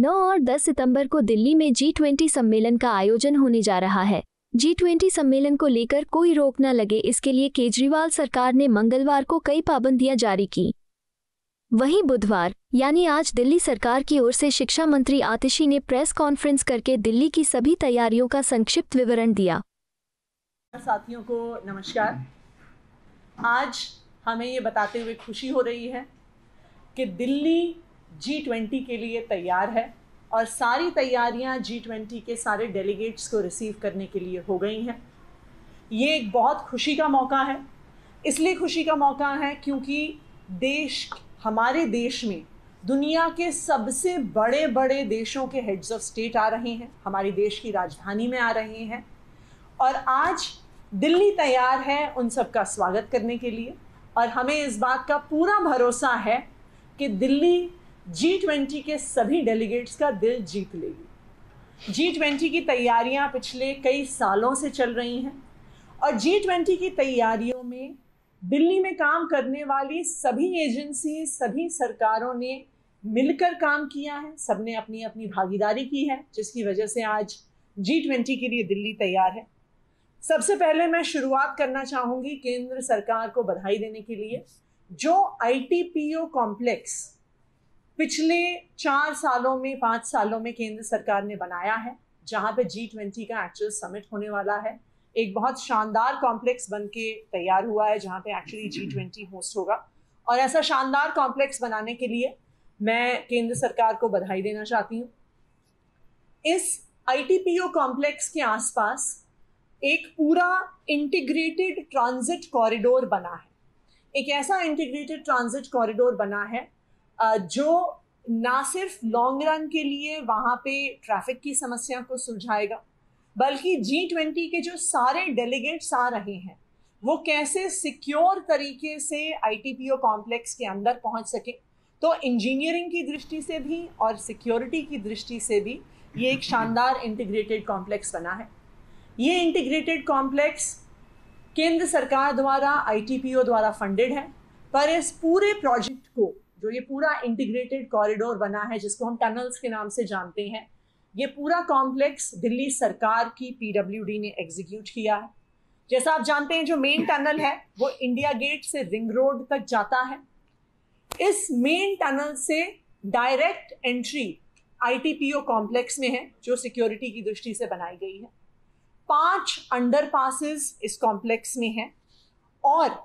9 और 10 सितंबर को दिल्ली में G20 सम्मेलन का आयोजन होने जा रहा है। G20 सम्मेलन को लेकर कोई रोक न लगे, इसके लिए केजरीवाल सरकार ने मंगलवार को कई पाबंदियां जारी की। वहीं बुधवार यानी आज दिल्ली सरकार की ओर से शिक्षा मंत्री आतिशी ने प्रेस कॉन्फ्रेंस करके दिल्ली की सभी तैयारियों का संक्षिप्त विवरण दिया। साथियों को नमस्कार। आज हमें ये बताते हुए खुशी हो रही है कि दिल्ली G20 के लिए तैयार है और सारी तैयारियां G20 के सारे डेलीगेट्स को रिसीव करने के लिए हो गई हैं। ये एक बहुत खुशी का मौका है। इसलिए खुशी का मौका है क्योंकि हमारे देश में दुनिया के सबसे बड़े बड़े देशों के हेड्स ऑफ स्टेट आ रहे हैं, हमारी देश की राजधानी में आ रहे हैं और आज दिल्ली तैयार है उन सब का स्वागत करने के लिए। और हमें इस बात का पूरा भरोसा है कि दिल्ली G20 के सभी डेलीगेट्स का दिल जीत लेगी। G20 की तैयारियां पिछले कई सालों से चल रही हैं और G20 की तैयारियों में दिल्ली में काम करने वाली सभी एजेंसी, सभी सरकारों ने मिलकर काम किया है। सबने अपनी अपनी भागीदारी की है, जिसकी वजह से आज G20 के लिए दिल्ली तैयार है। सबसे पहले मैं शुरुआत करना चाहूँगी केंद्र सरकार को बधाई देने के लिए, जो ITPO कॉम्प्लेक्स पिछले 4 सालों में 5 सालों में केंद्र सरकार ने बनाया है, जहाँ पे G20 का एक्चुअल समिट होने वाला है। एक बहुत शानदार कॉम्प्लेक्स बन के तैयार हुआ है जहाँ पे एक्चुअली G20 होस्ट होगा। और ऐसा शानदार कॉम्प्लेक्स बनाने के लिए मैं केंद्र सरकार को बधाई देना चाहती हूँ। इस ITPO कॉम्प्लेक्स के आसपास एक पूरा इंटीग्रेटेड ट्रांजिट कॉरिडोर बना है। एक ऐसा इंटीग्रेटेड ट्रांजिट कॉरिडोर बना है जो ना सिर्फ लॉन्ग रन के लिए वहाँ पे ट्रैफिक की समस्या को सुलझाएगा, बल्कि G20 के जो सारे डेलीगेट्स आ रहे हैं वो कैसे सिक्योर तरीके से ITPO कॉम्प्लेक्स के अंदर पहुँच सके। तो इंजीनियरिंग की दृष्टि से भी और सिक्योरिटी की दृष्टि से भी ये एक शानदार इंटीग्रेटेड कॉम्प्लेक्स बना है। ये इंटीग्रेटेड कॉम्प्लेक्स केंद्र सरकार द्वारा ITPO द्वारा फंडेड है, पर इस पूरे प्रोजेक्ट को, जो ये पूरा इंटीग्रेटेड कॉरिडोर बना है जिसको हम टनल्स के नाम से जानते हैं, ये पूरा कॉम्प्लेक्स दिल्ली सरकार की PWD ने एग्जीक्यूट किया है। जैसा आप जानते हैं, जो मेन टनल है वो इंडिया गेट से रिंग रोड तक जाता है। इस मेन टनल से डायरेक्ट एंट्री ITPO कॉम्प्लेक्स में है, जो सिक्योरिटी की दृष्टि से बनाई गई है। 5 अंडरपासेस इस कॉम्प्लेक्स में हैं और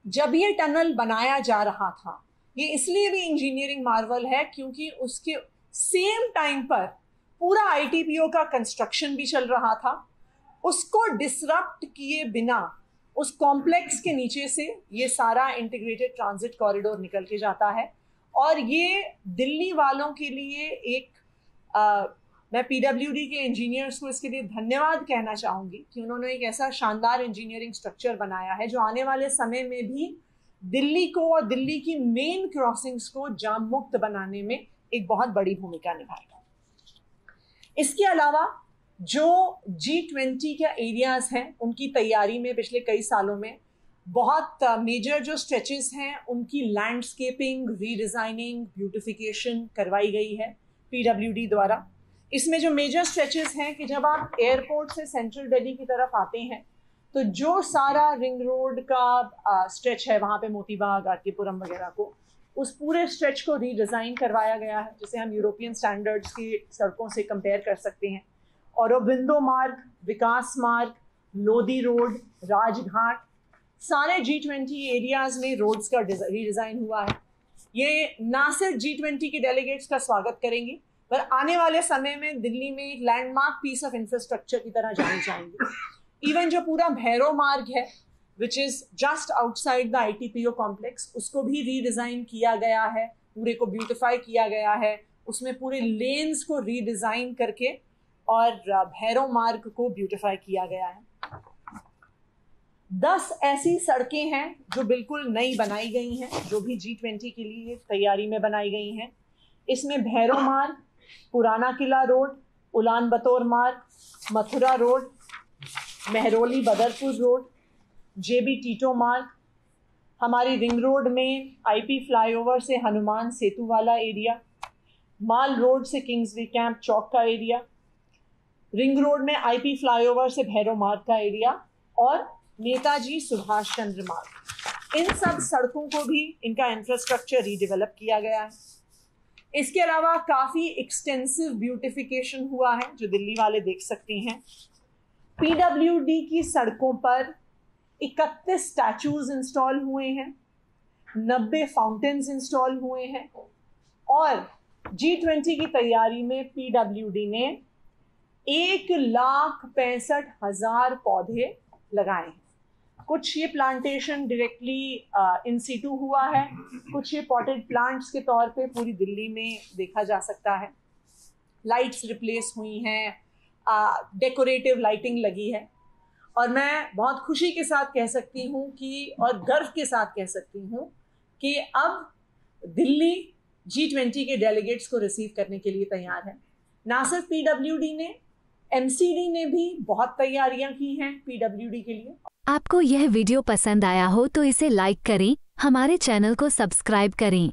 जब ये टनल बनाया जा रहा था, ये इसलिए भी इंजीनियरिंग मार्वल है क्योंकि उसके सेम टाइम पर पूरा ITPO का कंस्ट्रक्शन भी चल रहा था। उसको डिसरप्ट किए बिना उस कॉम्प्लेक्स के नीचे से ये सारा इंटीग्रेटेड ट्रांजिट कॉरिडोर निकल के जाता है। और ये दिल्ली वालों के लिए मैं PWD के इंजीनियर्स को इसके लिए धन्यवाद कहना चाहूँगी कि उन्होंने एक ऐसा शानदार इंजीनियरिंग स्ट्रक्चर बनाया है जो आने वाले समय में भी दिल्ली को और दिल्ली की मेन क्रॉसिंग्स को जाम मुक्त बनाने में एक बहुत बड़ी भूमिका निभाएगा। इसके अलावा जो G20 के एरियाज हैं उनकी तैयारी में पिछले कई सालों में बहुत मेजर जो स्ट्रेचेस हैं उनकी लैंडस्केपिंग, रीडिज़ाइनिंग, ब्यूटिफिकेशन करवाई गई है PWD द्वारा। इसमें जो मेजर स्ट्रेचेस हैं कि जब आप एयरपोर्ट से सेंट्रल दिल्ली की तरफ आते हैं तो जो सारा रिंग रोड का स्ट्रेच है, वहाँ पे मोतीबाग, आरकेपुरम वगैरह को, उस पूरे स्ट्रेच को रीडिज़ाइन करवाया गया है, जिसे हम यूरोपियन स्टैंडर्ड्स की सड़कों से कंपेयर कर सकते हैं। औरबिंदो मार्ग, विकास मार्ग, लोधी रोड, राजघाट, सारे G20 एरियाज में रोड्स का रीडिज़ाइन हुआ है। ये ना सिर्फ G20 के डेलीगेट्स का स्वागत करेंगे, पर आने वाले समय में दिल्ली में एक लैंडमार्क पीस ऑफ इंफ्रास्ट्रक्चर की तरह जानी जाएंगे। इवन जो पूरा भैरव मार्ग है, which is just outside the ITPO complex, उसको भी रीडिज़ाइन किया गया है, पूरे को ब्यूटिफाई किया गया है। उसमें पूरे लेन्स को रीडिज़ाइन करके और भैरव मार्ग को ब्यूटिफाई किया गया है। 10 ऐसी सड़कें हैं जो बिल्कुल नई बनाई गई हैं, जो भी G20 के लिए तैयारी में बनाई गई हैं। इसमें भैरव मार्ग, पुराना किला रोड, उलान बतौर मार्ग, Mathura road, Mehrauli Badarpur road, JB टीटो मार्ग, हमारी रिंग रोड में IP फ्लाईओवर से हनुमान सेतु वाला एरिया, माल रोड से किंग्सवे कैंप चौक का एरिया, रिंग रोड में आईपी फ्लाईओवर से भैरव मार्ग का एरिया और नेताजी सुभाष चंद्र मार्ग, इन सब सड़कों को भी इनका इंफ्रास्ट्रक्चर रीडेवलप किया गया है। इसके अलावा काफ़ी एक्सटेंसिव ब्यूटिफिकेशन हुआ है जो दिल्ली वाले देख सकते हैं। पीडब्ल्यूडी की सड़कों पर 31 स्टैचूज इंस्टॉल हुए हैं, 90 फाउंटेन्स इंस्टॉल हुए हैं और G20 की तैयारी में पीडब्ल्यूडी ने 1,65,000 पौधे लगाए हैं। कुछ ये प्लांटेशन डायरेक्टली इन सीटू हुआ है, कुछ ये पॉटेड प्लांट्स के तौर पे पूरी दिल्ली में देखा जा सकता है। लाइट्स रिप्लेस हुई हैं, डेकोरेटिव लाइटिंग लगी है और मैं बहुत खुशी के साथ कह सकती हूँ कि और गर्व के साथ कह सकती हूँ कि अब दिल्ली G20 के डेलीगेट्स को रिसीव करने के लिए तैयार है। ना सिर्फ पीडब्ल्यूडी ने, एमसीडी ने भी बहुत तैयारियां की हैं पीडब्ल्यूडी के लिए। आपको यह वीडियो पसंद आया हो तो इसे लाइक करें, हमारे चैनल को सब्सक्राइब करें।